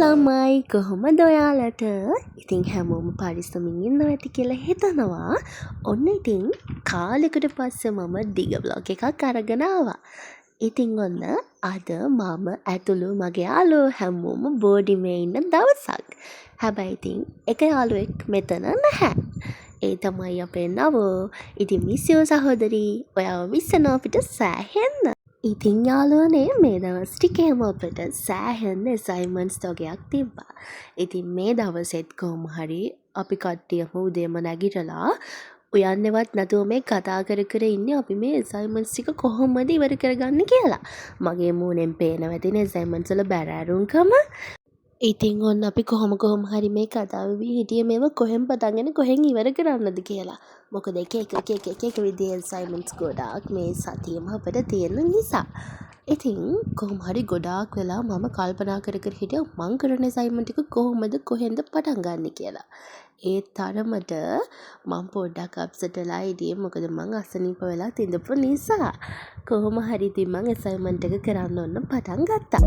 ළමයි කොහොමද ඔයාලට? ඉතින් හැමෝම පරිස්සමින් ඉන්නවා ඇති කියලා හිතනවා. ඔන්න ඉතින් කාලෙකට පස්සේ මම දිග බ්ලොග් එකක් අරගෙන ආවා. ඉතින් ඔන්න අද මම ඇතුළු මගේ යාළුවෝ හැමෝම බෝඩිමේ ඉන්න දවසක්. හැබැයි ඉතින් එක යාළුවෙක් මෙතන නැහැ. ඒ තමයි අපේ නවෝ. ඉතින් මිස්යෝ සහෝදරී, ඔයාව මිස්සනවා අපිට සෑහෙන්න. ඉතින් යාළුවනේ මේ දවස් ටිකේම අපිට සෑහෙන්න assignments වගේක් තිබ්බා. ඉතින් මේ දවසෙත් කොහොම හරි අපි කට්ටියම උදේම නැගිටලා උයන්නේවත් නැතුව මේ කතා කර කර ඉන්නේ අපි මේ assignments ටික කොහොමද ඉවර කරගන්නේ කියලා. මගේ මූණෙන් පේනවා ඇතින assignments වල බැරෑරුම්කම. ඉතින් ඔන්න අපි කොහොම හරි මේ කතාව හිටියේ මේව කොහෙන් පටන්ගෙන කොහෙන් ඉවර කරන්නද කියලා. මොකද එක විදිහේ assignments ගොඩාක් මේ සතියෙම අපිට තියෙන නිසා. ඉතින් කොහොම හරි ගොඩාක් වෙලා මම කල්පනා කර කර හිටියා මං කරන assignment එක කොහොමද කොහෙන්ද පටන් ගන්න කියලා. ඒ තරමට මම පොඩ්ඩක් අප්සෙට් වෙලා හිටියේ මොකද මං අසනීප වෙලා තින්දපු නිසා. කොහොම හරි ඉතින් මං assignment එක කරන්න ඕන පටන් ගත්තා.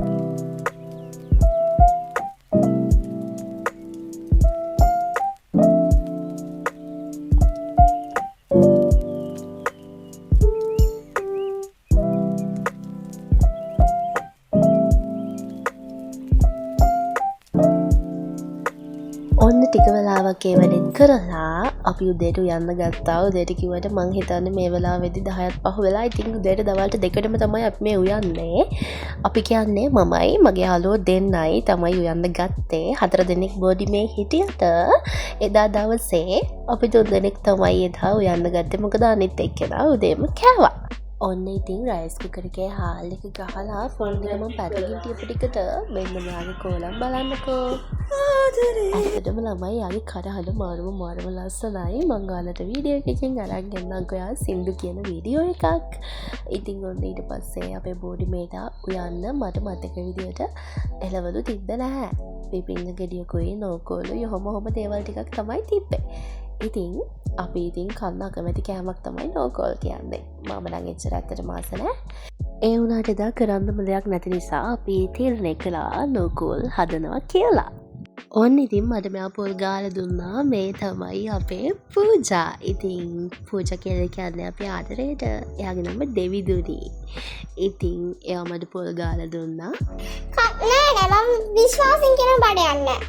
ඔන්න ටික වෙලාවක් ඒ වැඩෙත් කරලා අපි උදේට යන්න ගත්තා. උදේට කිව්වට මං හිතන්නේ මේ වෙලාවෙදි 10ත් පහ වෙලා. ඉතින් උදේට දවල්ට දෙකටම තමයි අපි මේ උයන්නේ. අපි කියන්නේ මමයි මගේ යාළුවෝ දෙන්නයි තමයි උයන්න ගත්තේ. 4 දෙනෙක් බෝඩිමේ හිටියට එදා දවසේ අපි 3 දෙනෙක් තමයි එදා උයන්න ගත්තේ. මොකද අනිත් එක්කෙනා උදේම කෑවා. ඔන්න ඉතින් රයිස් කුකර් එකේ හාල් එක ගහලා ෆෝන් එක මම පැත්තකින් තියපු ටිකට මෙන්න මෙයාගේ කෝලම් බලන්නකෝ. ඇත්තටම ළමයි යාගේ කඩහල මාරම ලස්සනයි. මං ඔයාලට වීඩියෝ එකකින් අරන් ගෙන්නන්කෝ යා සින්දු කියන වීඩියෝ එකක්. ඉතින් ඔන්න ඊට පස්සේ අපේ බෝඩිමේට උයන්න මට මතක විදියට එළවලු තිබ්බේ නැහැ. පිපින්න ගෙඩියකුයි නෝකෝලුයි ඔහොම දේවල් ටිකක් තමයි තිබ්බේ. ඉතින් අපි ඉතින් කන්න අකමැති කෑමක් තමයි නෝකෝල් කියන්නේ. මම නම් එච්චර ඇත්තට මාස නෑ. ඒ වුණාට එදා කරන්නම දෙයක් නැති නිසා අපි තීරණය කළා නෝකෝල් හදනවා කියලා. ඔන්න ඉතින් මට මෙයා පොල් ගාලා දුන්නා. මේ තමයි අපේ පූජා. ඉතින් පූජා කියලා කියන්නේ අපේ ආදරේට. එයාගේ නම දෙවිදුනි. ඉතින් එයා මට පොල් ගාලා දුන්නා. නෑ මම විශ්වාසින් කියන බඩයක් නෑ.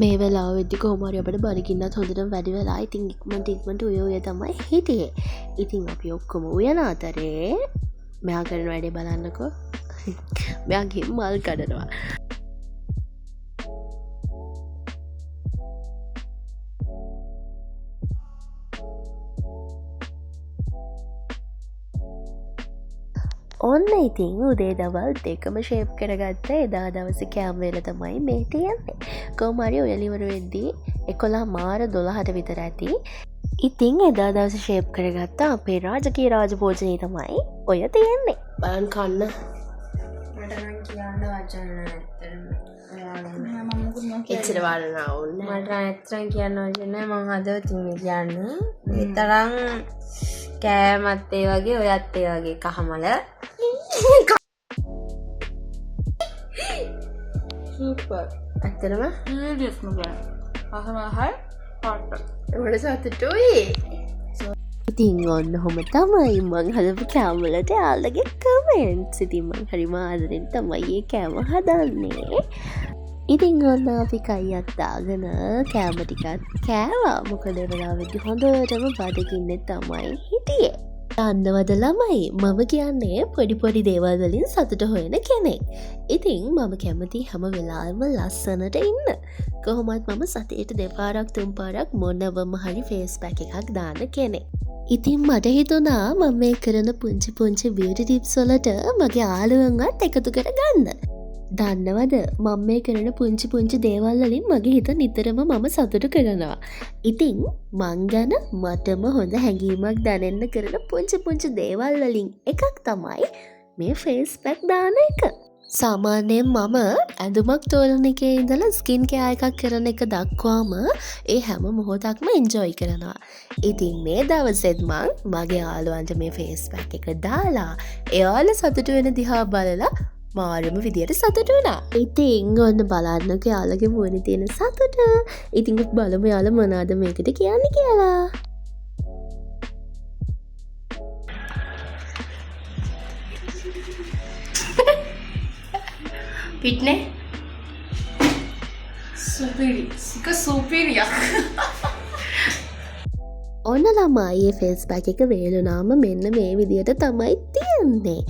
මේ වෙලාවෙදි කොහොම හරි අපිට බඩගින්නත් හොඳටම වැඩි වෙලා. ඉතින් ඉක්මනට උය තමයි හිටියේ. ඉතින් අපි ඔක්කොම උයන අතරේ මෙයා කරන වැඩේ බලන්නකෝ. මෙයා ගිහින් මල් කඩනවා. ඔන්න ඉතින් උදේ දවල් දෙකම ෂේප් කරගත්ත එදා දවසේ කෑම වේල තමයි මේ තියෙන්නේ. කොහොම හරි ඔයලා ඉවර වෙද්දී 11 මාර 12ට විතර ඇති. ඉතින් එදා දවසේ ෂේප් කරගත්ත අපේ රාජකීය රාජභෝජනේ තමයි ඔය තියෙන්නේ. බලන්න කන්න. මට නම් කියන්න වචන නැහැ. එච්චර වරනා ඕනේ. මට ඇත්තටම කියන්න වචන නැහැ. මම හදවතින් කියන්නේ. ඒ තරම් කෑමත් ඒ වගේ ඔයත් ඒ වගේ කහමල. සුපර්. ඇත්තටම සීරියස්ම බෑ. අහමහල් පාට. ඒකට සතුටුයි. ඉතින් ඔන්න ඔහොම තමයි මං හදපු කෑම වලට යාළුවගේ කමෙන්ට්ස්. ඉතින් මං හරිම ආදරෙන් තමයි මේ කෑම හදන්නේ. ඉතින් ඔන්න අපි කයියක් දාගෙන කෑම ටිකක් කෑවා. මොකද ඒ වෙලාවෙදි හොඳටම බඩගින්නේ තමයි හිටියේ. දන්නවද ළමයි මම කියන්නේ පොඩි දේවල් වලින් සතුට හොයන කෙනෙක්. ඉතින් මම කැමති හැම වෙලාවෙම ලස්සනට ඉන්න. කොහොමත් මම සතියට 2 පාරක් 3 පාරක් මොනවම හරි ෆේස් පැක් එකක් දාන කෙනෙක්. ඉතින් මට හිතුණා මම මේ කරන පුංචි බියුටි ටිප්ස් වලට මගේ යාළුවන්වත් එකතු කරගන්න. දන්නවද මම මේ කරන පුංචි දේවල් වලින් මගේ හිත නිතරම මම සතුට කරනවා. ඉතින් මං ගැන මටම හොඳ හැඟීමක් දැනෙන්න කරන පුංචි දේවල් වලින් එකක් තමයි මේ ෆේස් පැක් දාන එක. සාමාන්‍යයෙන් මම ඇඳුමක් තෝරන එකේ ඉඳලා ස්කින් කෙයාර් එකක් කරන එක දක්වාම ඒ හැම මොහොතක්ම එන්ජොයි කරනවා. ඉතින් මේ දවසෙත් මගේ යාළුවන්ට මේ ෆේස් පැක් එක දාලා එයාලා සතුටු වෙන දිහා බලලා මාරම විදියට සතුටු වුණා. ඉතින් ඔන්න බලන්නකෝ යාළුවගේ මුවනේ තියෙන සතුට. ඉතින් බලමු යාළුවා මොනවාද මේකට කියන්නේ කියලා. Pitne? Superior. ඔන්න ළමයි ඒ ෆේස් පැක් එක වේලුනාම මෙන්න මේ විදියට තමයි තියෙන්නේ.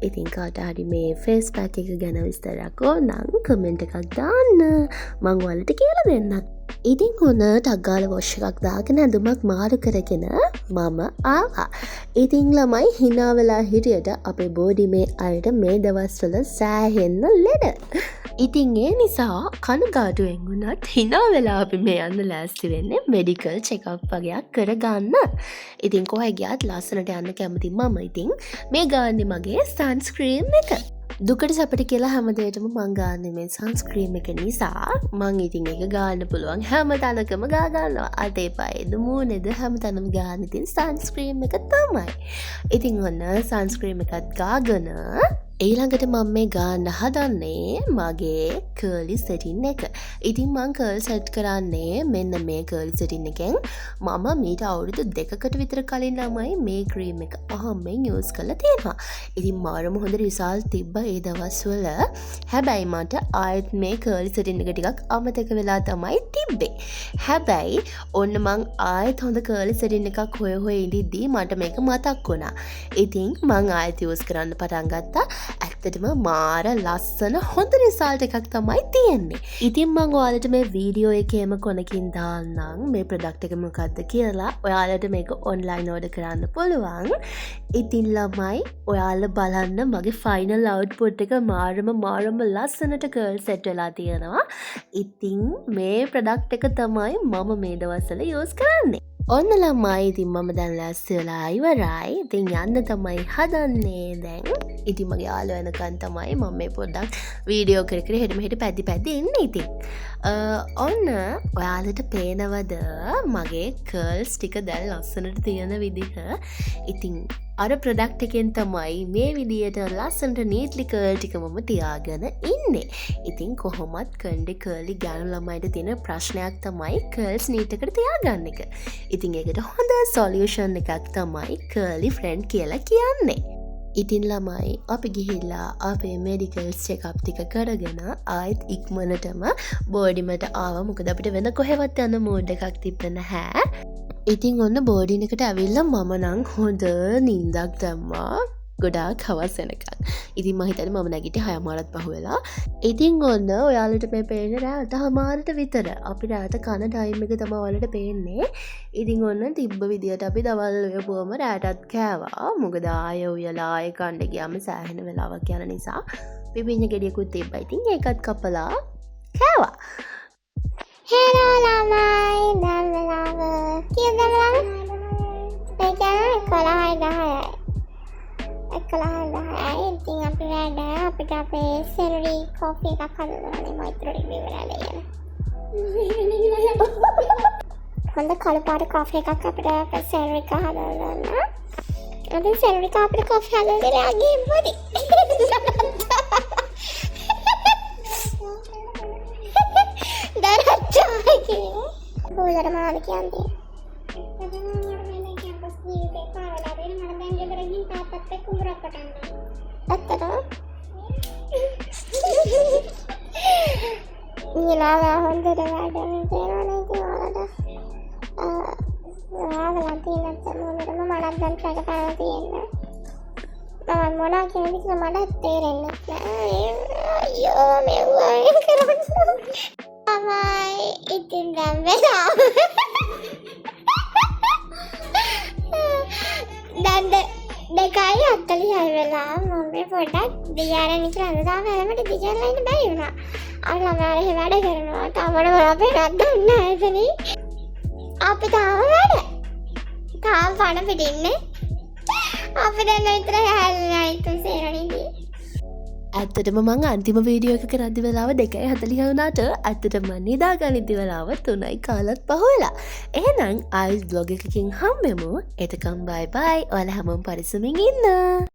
ඉතින් කාට හරි මේ ෆේස් පැක් එක ගැන විස්තරයක් ඕනම් කමෙන්ට් එකක් දාන්න. මං ඔයාලට කියලා දෙන්නම්. ඉතින් ඔන්න ටක් ගාලා වොෂ් එකක් දාගෙන ඇඳුමක් මාරු කරගෙන මම ආවා. ඉතින් ළමයි hina වෙලා හිටියට අපේ බෝඩි මේ අයට මේ දවස්වල සෑහෙන්න ලෙඩ. ඉතින් ඒ නිසා කනගාටුවෙන් වුණත් hina වෙලා අපි මේ යන්න ලෑස්ති වෙන්නේ මෙඩිකල් චෙක්අප් වගේක් කරගන්න. ඉතින් කොහේ ගියත් ලස්සනට යන්න කැමති මම ඉතින් මේ ගාන්නේ මගේ සන්ස්ක්‍රීම් එක. දුකට සැපට කියලා හැමදේටම මං ගාන්නේ මේ සන්ස්ක්‍රීම් එක නිසා. මං ඉතින් ඒක ගාන්න පුළුවන් හැම තැනකම ගා ගන්නවා. අතේ පයේද මූණේද හැම තැනම ගාන්න ඉතින් සන්ස්ක්‍රීම් එක තමයි. ඉතින් ඔන්න සන්ස්ක්‍රීම් එකත් ගාගෙන ඊළඟට මම මේ ගාන්න හදන්නේ මගේ කර්ලි සෙටින් එක. ඉතින් මං කර්ල් සෙට් කරන්නේ මෙන්න මේ කර්ලි සෙටින් එකෙන් මම මීට අවුරුදු 2කට විතර කලින් ළමයි මේ ක්‍රීම් එක අහම්බෙන් යූස් කරලා තියෙනවා. ඉතින් මාරම හොඳ රිසල්ට් තිබ්බ ඒ දවස්වල. හැබැයි මට ආයෙත් මේ කර්ලි සෙටින් එක ටිකක් අමතක වෙලා තමයි තිබ්බේ. හැබැයි ඔන්න මං ආයෙත් හොඳ කර්ලි සෙටින් එකක් හොය ඉඳිද්දී මට මේක මතක් වුණා. ඉතින් මං ආයෙත් යූස් කරන්න පටන් ගත්තා. ඇත්තටම මාර ලස්සන හොඳ රිසල්ට් එකක් තමයි තියෙන්නේ. ඉතින් මම ඔයාලට මේ වීඩියෝ එකේම කොනකින් දාන්නම් මේ ප්‍රොඩක්ට් එක මොකක්ද කියලා. ඔයාලට මේක ඔන්ලයින් ඕඩර් කරන්න පුළුවන්. ඉතින් ළමයි ඔයාලා බලන්න මගේ ෆයිනල් අවුට්පුට් එක මාරම ලස්සනට කර්ල් සෙට් වෙලා තියෙනවා. ඉතින් මේ ප්‍රොඩක්ට් එක තමයි මම මේ දවස්වල යූස් කරන්නේ. ඔන්න ළමයි ඉතින් මම දැන් ලෑස්ති වෙලා ඉවරයි. ඉතින් යන්න තමයි හදන්නේ දැන්. ඉතින් මගේ යාළුවා එනකන් තමයි මම මේ පොඩ්ඩක් වීඩියෝ කර හෙට මෙහෙට පැද්දි ඉන්නේ ඉතින්. ඔන්න ඔයාලට පේනවද මගේ කර්ල්ස් ටික දැන් ලස්සනට තියෙන විදිහ. ඉතින් අර ප්‍රොඩක්ට් එකෙන් තමයි මේ විදියට ලස්සනට නීට්ලි කර්ල් ටික මම තියාගෙන ඉන්නේ. ඉතින් කොහොමත් කන්ඩේ කර්ලි ගෑනු ළමයිට තියෙන ප්‍රශ්නයක් තමයි කර්ල්ස් නීට් එකට තියාගන්න එක. ඉතින් ඒකට හොඳ සොලියුෂන් එකක් තමයි කර්ලි ෆ්‍රෙන්ඩ් කියලා කියන්නේ. ඉතින් ළමයි අපි ගිහිල්ලා අපේ මෙඩිකල්ස් චෙක්අප් ටික කරගෙන ආයෙත් ඉක්මනටම බෝඩිමට ආවා. මොකද අපිට වෙන කොහෙවත් යන්න මූඩ් එකක් තිබ්බ නැහැ. ඉතින් ඔන්න බෝඩින් එකට ඇවිල්ලා මම නම් හොඳ නිින්දක් දැම්මා. ගොඩාක් හවස් වෙනකන්. ඉතින් මම හිතන්නේ මම නැගිටි 6:00ට පහුවෙලා. ඉතින් ඔන්න ඔයාලට මේ පේන්නේ රාත් 9:00ට විතර. අපි රාත කන ටයිම් එක තමයි ඔයාලට පේන්නේ. ඉතින් ඔන්න තිබ්බ විදියට අපි දවල් උයපුවම රාටත් කෑවා. මොකද ආයෙ උයලා ආයෙ කන්න ගියාම සෑහෙන වෙලාවක් යන නිසා පිපිඤ්ඤ ගෙඩියකුත් තිබ්බා. ඉතින් ඒකත් කපලා කෑවා. හෙලෝ ළමයි දැන් වෙලාව කීයද ළමයි? ඒ කියන්නේ 11:10යි. 11:10යි. ඉතින් අපි වැඩ අපිට අපේ සෙරරි කොෆි එකක් හදලා මයිත්‍රි ඉවරලා යන්න. හොඳ කළු පාට කොෆි එකක් අපිට සෙරරි එක හදලා ගන්න. අද සෙරරි එක අපිට කොෆි හදලා දෙලා ගිහින් දරච්චාගේ බෝලර මාල කියන්නේ නිලාව හොඳට වැඩ කරනවා නේද ඔයාලට? ඔයාලා තියෙන තැනවලම මලක් දැන් පැක පාන තියෙනවා. මම මොනවා කියන්නේ මට තේරෙන්නේ නැහැ. අයියෝ මේ කරන්නේ. තමයි ඉතින් දැන් වෙලාව. දැන් 2:46 වෙලා මම පොඩ්ඩක් දිගාරන් ඉතලා අඳලා වැලමට දිගාරලා ඉන්න බැරි වුණා. අර ළමයාලා එහෙ වැඩ කරනවා. තමන මොනවද නැද්ද නැහැ එතනින්. අපි තාම වැඩ. තාම පණ පිටින්නේ. අපි දැන් විතර හැල්ලා ඉතින් සේරණිදී. ඇත්තටම මං අන්තිම වීඩියෝ එක කරද්දි වෙලාව 2:40 වුණාට ඇත්තටම නිදා ගනිද්දි වෙලාව 3යි කාලත් පහුවෙලා. එහෙනම් ආයෙත් බ්ලොග් එකකින් හම්බෙමු. එතකම් බයි බයි. ඔයාලා හැමෝම පරිස්සමින් ඉන්න.